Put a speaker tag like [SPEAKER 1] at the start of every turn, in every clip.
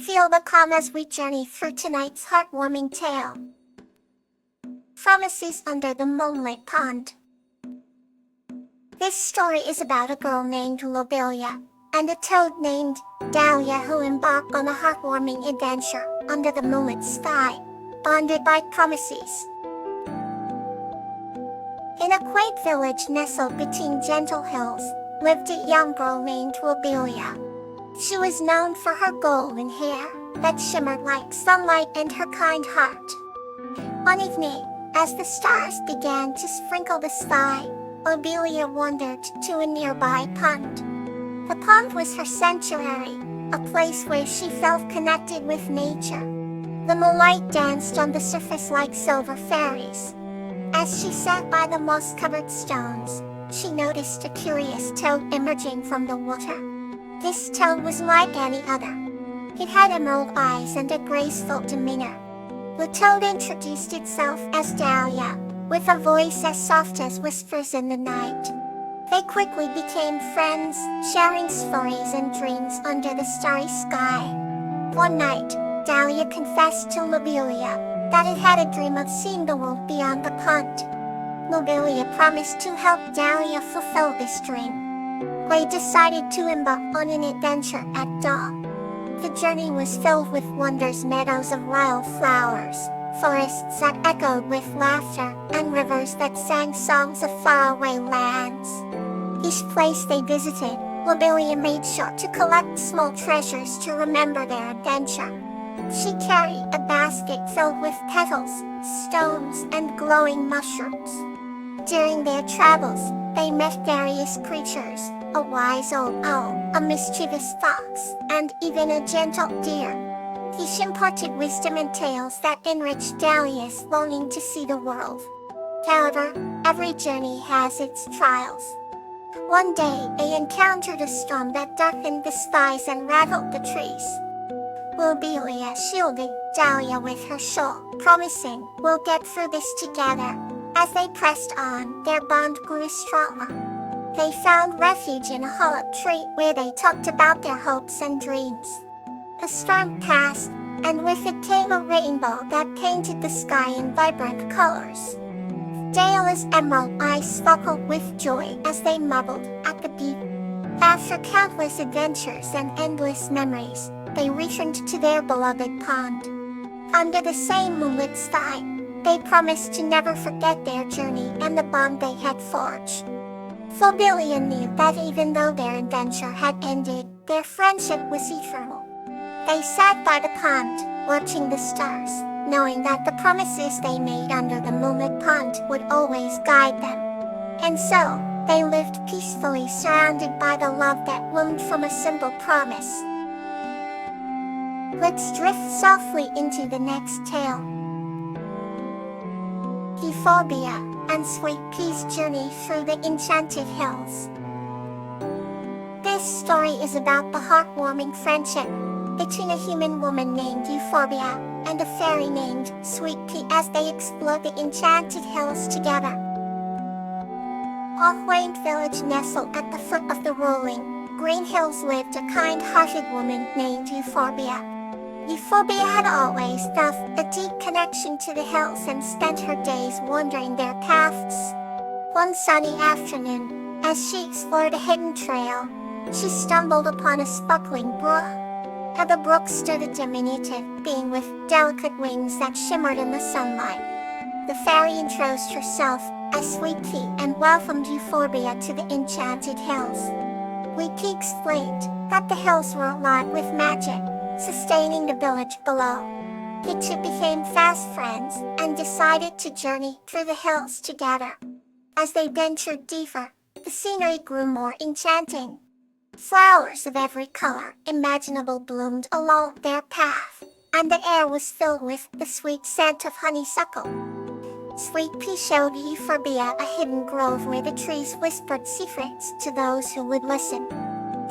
[SPEAKER 1] Feel the calm as we journey through tonight's heartwarming tale. Promises under the moonlit pond. This story is about a girl named Lobelia and a toad named Dahlia who embark on a heartwarming adventure under the moonlit sky, bonded by promises. In a quaint village nestled between gentle hills, lived a young girl named Lobelia. She was known for her golden hair that shimmered like sunlight and her kind heart. One evening, as the stars began to sprinkle the sky, Lobelia wandered to a nearby pond. The pond was her sanctuary, a place where she felt connected with nature. The moonlight danced on the surface like silver fairies. As she sat by the moss-covered stones, she noticed a curious toad emerging from the water. This toad was like any other. It had emerald eyes and a graceful demeanor. The toad introduced itself as Dahlia, with a voice as soft as whispers in the night. They quickly became friends, sharing stories and dreams under the starry sky. One night, Dahlia confessed to Lobelia that it had a dream of seeing the world beyond the pond. Lobelia promised to help Dahlia fulfill this dream. They decided to embark on an adventure at dawn. The journey was filled with wonders, meadows of wild flowers, forests that echoed with laughter, and rivers that sang songs of faraway lands. Each place they visited, Lobelia made sure to collect small treasures to remember their adventure. She carried a basket filled with petals, stones, and glowing mushrooms. During their travels, they met various creatures, a wise old owl, a mischievous fox, and even a gentle deer. Each imparted wisdom and tales that enriched Dahlia's longing to see the world. However, every journey has its trials. One day, they encountered a storm that darkened the skies and rattled the trees. Lobelia shielded Dahlia with her shawl, promising, "We'll get through this together." As they pressed on, their bond grew stronger. They found refuge in a hollow tree where they talked about their hopes and dreams. The storm passed, and with it came a rainbow that painted the sky in vibrant colors. Dahlia's emerald eyes sparkled with joy as they marveled at the beauty. After countless adventures and endless memories, they returned to their beloved pond. Under the same moonlit sky, they promised to never forget their journey and the bond they had forged. Lobelia knew that even though their adventure had ended, their friendship was eternal. They sat by the pond, watching the stars, knowing that the promises they made under the moonlit pond would always guide them. And so, they lived peacefully surrounded by the love that bloomed from a simple promise. Let's drift softly into the next tale. Euphorbia and Sweet Pea's journey through the enchanted hills. This story is about the heartwarming friendship between a human woman named Euphorbia and a fairy named Sweet Pea as they explore the enchanted hills together. A quaint village nestled at the foot of the rolling, green hills lived a kind-hearted woman named Euphorbia. Euphorbia had always felt a deep connection to the hills and spent her days wandering their paths. One sunny afternoon, as she explored a hidden trail, she stumbled upon a sparkling brook. At the brook stood a diminutive being with delicate wings that shimmered in the sunlight. The fairy introduced herself as Sweet Pea and welcomed Euphorbia to the enchanted hills. Sweet Pea explained that the hills were alive with magic, sustaining the village below. The two became fast friends and decided to journey through the hills together. As they ventured deeper, the scenery grew more enchanting. Flowers of every color imaginable bloomed along their path, and the air was filled with the sweet scent of honeysuckle. Sweet Pea showed Euphorbia a hidden grove where the trees whispered secrets to those who would listen.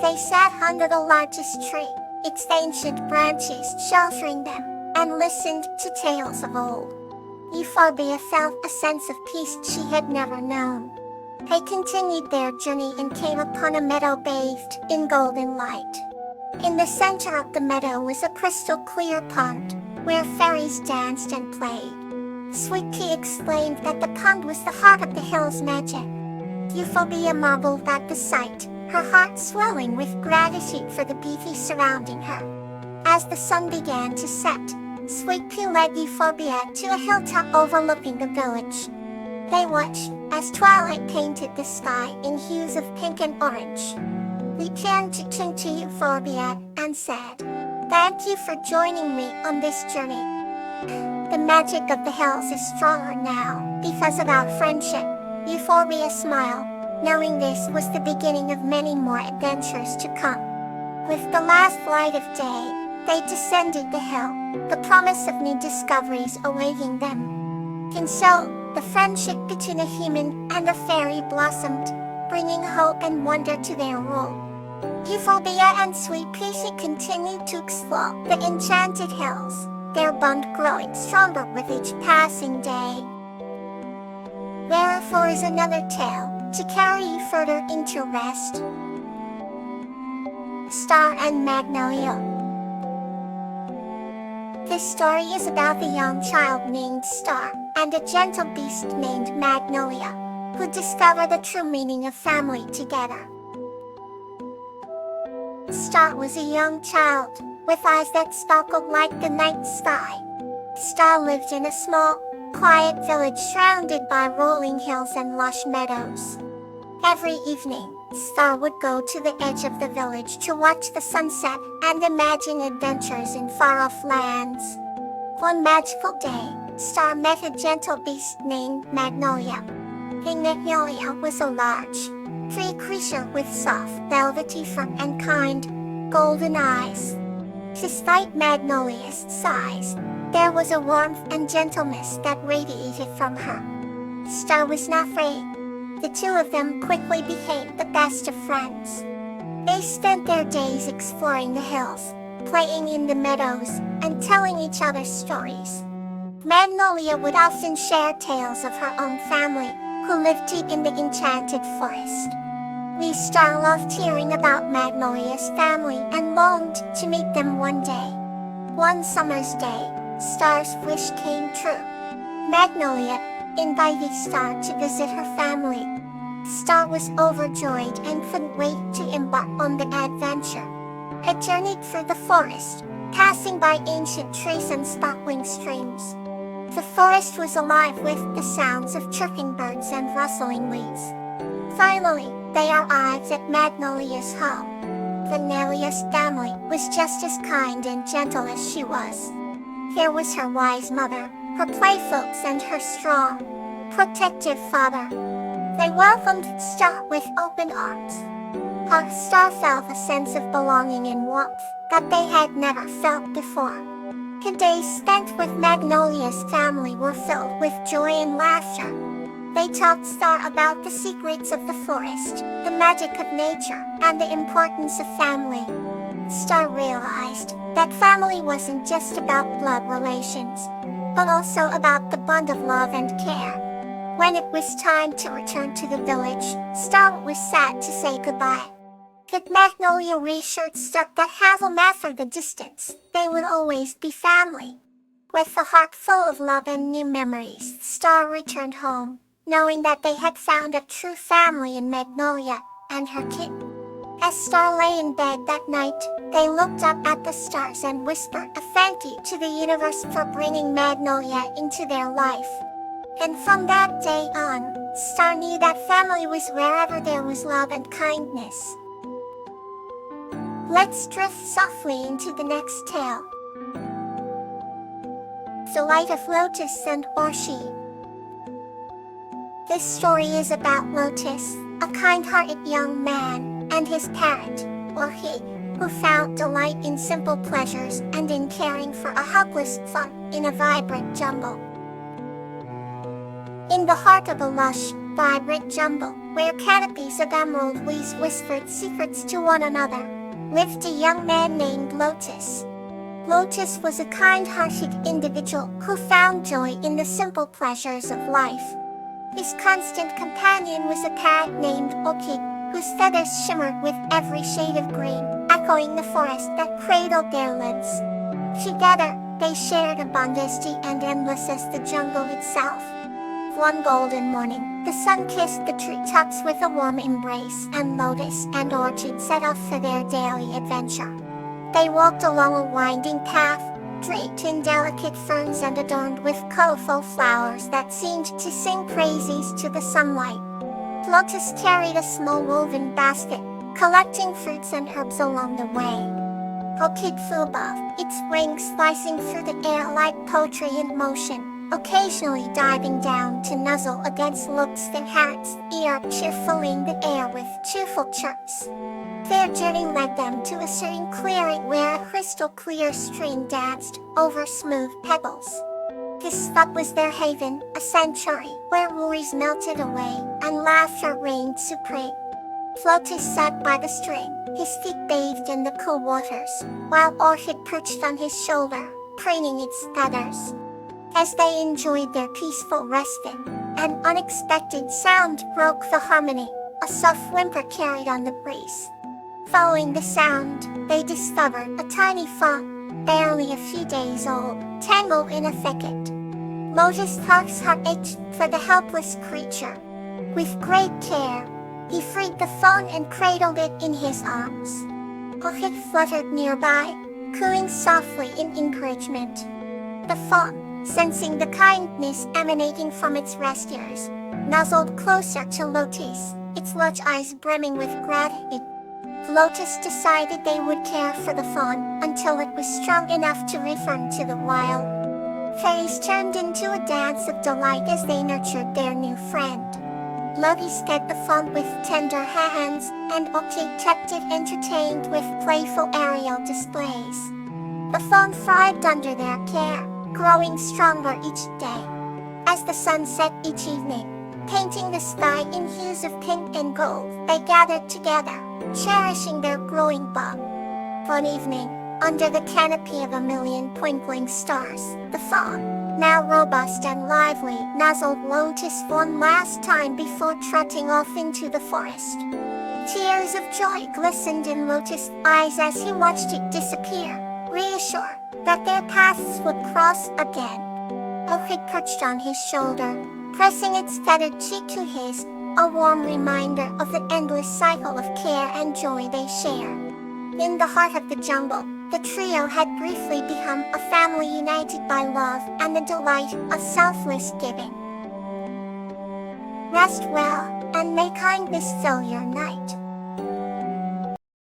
[SPEAKER 1] They sat under the largest tree, its ancient branches sheltering them, and listened to tales of old. Euphorbia felt a sense of peace she had never known. They continued their journey and came upon a meadow bathed in golden light. In the center of the meadow was a crystal clear pond, where fairies danced and played. Sweet Pea explained that the pond was the heart of the hill's magic. Euphorbia marveled at the sight, her heart swelling with gratitude for the beauty surrounding her. As the sun began to set, Sweet Pea led Euphorbia to a hilltop overlooking the village. They watched as twilight painted the sky in hues of pink and orange. We turned to Euphorbia and said, "Thank you for joining me on this journey. The magic of the hills is stronger now because of our friendship." Euphorbia smiled, knowing this was the beginning of many more adventures to come. With the last light of day, they descended the hill, the promise of new discoveries awaiting them. And so, the friendship between a human and a fairy blossomed, bringing hope and wonder to their world. Euphorbia and Sweet Pea continued to explore the enchanted hills, their bond growing stronger with each passing day. Therefore is another tale to carry you further into rest. Star and Magnolia. This story is about a young child named Star and a gentle beast named Magnolia, who discover the true meaning of family together. Star was a young child, with eyes that sparkled like the night sky. Star lived in a small, quiet village surrounded by rolling hills and lush meadows. Every evening, Star would go to the edge of the village to watch the sunset and imagine adventures in far-off lands. One magical day, Star met a gentle beast named Magnolia. Magnolia was a large, free creature with soft, velvety fur and kind, golden eyes. Despite Magnolia's size, there was a warmth and gentleness that radiated from her. Star was not afraid. The two of them quickly became the best of friends. They spent their days exploring the hills, playing in the meadows, and telling each other stories. Magnolia would often share tales of her own family, who lived deep in the enchanted forest. Star loved hearing about Magnolia's family and longed to meet them one day. One summer's day, Star's wish came true. Magnolia invited Star to visit her family. Star was overjoyed and couldn't wait to embark on the adventure. It journeyed through the forest, passing by ancient trees and sparkling streams. The forest was alive with the sounds of chirping birds and rustling leaves. Finally, they arrived at Magnolia's home. Magnolia's family was just as kind and gentle as she was. Here was her wise mother, her playfolks and her strong, protective father. They welcomed Star with open arms. Star felt a sense of belonging and warmth that they had never felt before. The days spent with Magnolia's family were filled with joy and laughter. They taught Star about the secrets of the forest, the magic of nature, and the importance of family. Star realized that family wasn't just about blood relations, but also about the bond of love and care. When it was time to return to the village, Star was sad to say goodbye. But Magnolia reassured Star that however matter the distance, they would always be family. With a heart full of love and new memories, Star returned home, knowing that they had found a true family in Magnolia and her kitten. As Star lay in bed that night, they looked up at the stars and whispered a thank you to the universe for bringing Magnolia into their life. And from that day on, Star knew that family was wherever there was love and kindness. Let's drift softly into the next tale. The Light of Lotus and Orshi. This story is about Lotus, a kind-hearted young man, and his parrot, Orshi, who found delight in simple pleasures and in caring for a helpless fawn in a vibrant jungle. In the heart of a lush, vibrant jungle, where canopies of emerald leaves whispered secrets to one another, lived a young man named Lotus. Lotus was a kind-hearted individual who found joy in the simple pleasures of life. His constant companion was a parrot named Oki, whose feathers shimmered with every shade of green. echoing the forest that cradled their lives. Together, they shared abundance and endless as the jungle itself. One golden morning, the sun kissed the treetops with a warm embrace, and Lotus and Orchid set off for their daily adventure. They walked along a winding path, draped in delicate ferns and adorned with colorful flowers that seemed to sing praises to the sunlight. Lotus carried a small woven basket, collecting fruits and herbs along the way. Orchid flew above, its wings slicing through the air like poetry in motion, occasionally diving down to nuzzle against Lotus the parrot's ear, cheerfulling the air with cheerful chirps. Their journey led them to a serene clearing where a crystal-clear stream danced over smooth pebbles. This spot was their haven, a sanctuary where worries melted away and laughter reigned supreme. Lotus sat by the stream, his feet bathed in the cool waters, while Orchid perched on his shoulder, preening its feathers. As they enjoyed their peaceful respite, an unexpected sound broke the harmony, a soft whimper carried on the breeze. Following the sound, they discovered a tiny fawn, barely a few days old, tangled in a thicket. Lotus Park's heart ached for the helpless creature. With great care, he freed the fawn and cradled it in his arms. Orchid fluttered nearby, cooing softly in encouragement. The fawn, sensing the kindness emanating from its rescuers, nuzzled closer to Lotus, its large eyes brimming with gratitude. Lotus decided they would care for the fawn until it was strong enough to return to the wild. Fairies turned into a dance of delight as they nurtured their new friend. Lotus fed the fawn with tender hands, and Orchid kept it entertained with playful aerial displays. The fawn thrived under their care, growing stronger each day. As the sun set each evening, painting the sky in hues of pink and gold, they gathered together, cherishing their growing bond. One evening, under the canopy of a million twinkling stars, the fawn, now robust and lively, nuzzled Lotus one last time before trotting off into the forest. Tears of joy glistened in Lotus' eyes as he watched it disappear, reassured that their paths would cross again. Orchid perched on his shoulder, pressing its feathered cheek to his, a warm reminder of the endless cycle of care and joy they share. In the heart of the jungle, the trio had briefly become a family united by love and the delight of selfless giving. Rest well, and may kindness fill your night.